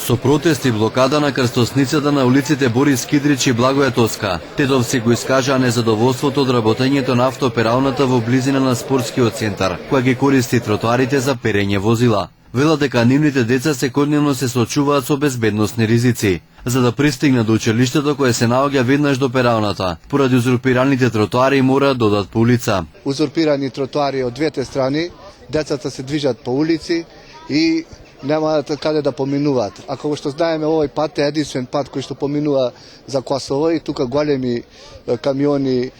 Со протести и блокада на крстосницата на улиците Борис Кидрич и Благоје Тоска, тетовци го искажаа незадоволството од работењето на автопералната во близина на спортскиот центар, која ги користи тротоарите за перење возила. Велат дека нивните деца секојдневно се соочуваат со безбедносни ризици, за да пристигнат до училиштето кое се наоѓа веднаш до пералната. Поради узурпираните тротоари мора да одат по улица. Узурпирани тротоари од двете страни, децата се движат по улици и нема каде да поминуваат. Ако што знаеме, овој пат е единствен пат кој што поминува за Косово и тука големи камиони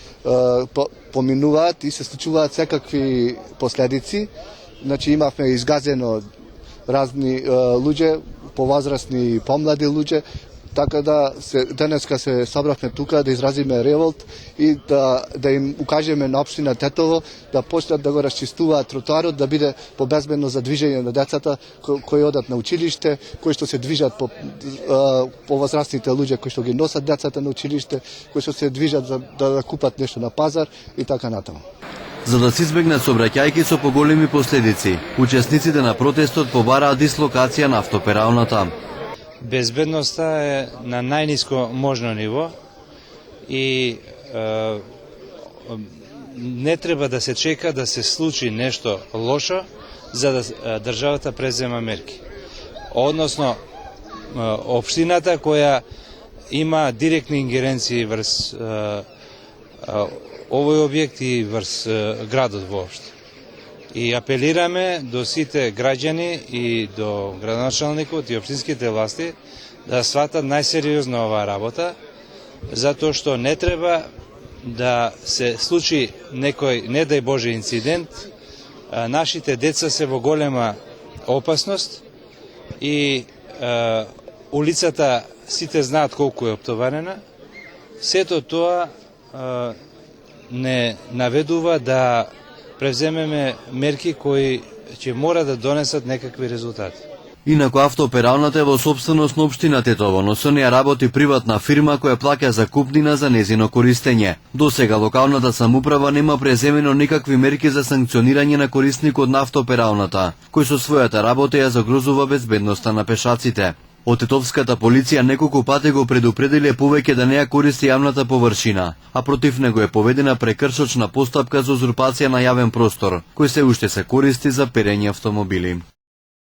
поминуваат и се случуваат секакви последици. Значи имавме изгазено разни луѓе, повозрастни и помлади луѓе, така да денеска се собравме тука да изразиме револт и да им укажеме на општина Тетово да почнат да го расчистуваат тротоарот, да биде побезбедно за движење на децата кои одат на училиште, кои што се движат по возрастните луѓе кои што ги носат децата на училиште, кои што се движат за да купат нешто на пазар и така натаму. За да се избегнат сообраќајки со поголеми последици, учесниците на протестот побараат дислокација на автопералната. Безбедноста е на најниско можно ниво и не треба да се чека да се случи нешто лошо за да државата презема мерки. Односно, општината која има директни ингеренции врз овој објект и врз градот воопшто. И апелираме до сите граѓани и до градоначалникот и општинските власти да сватат најсериозно оваа работа, затоа што не треба да се случи некој, не дај Боже, инцидент. Нашите деца се во голема опасност и улицата сите знаат колку е оптоварена. Сето тоа не наведува да превземеме мерки кои ќе мора да донесат некакви резултати. Инаку автопералната е во сопственост на општина Тетово, но со неја работи приватна фирма која плаќа закупнина за незино користење. Досега локалната самоуправа нема преземено никакви мерки за санкционирање на корисникот на автопералната, кој со својата работа ја загрозува безбедноста на пешаците. Од тетовската полиција неколку пати го предупредиле повеќе да не ја користи јавната површина, а против него е поведена прекршочна постапка за узурпација на јавен простор, кој се уште се користи за перење автомобили.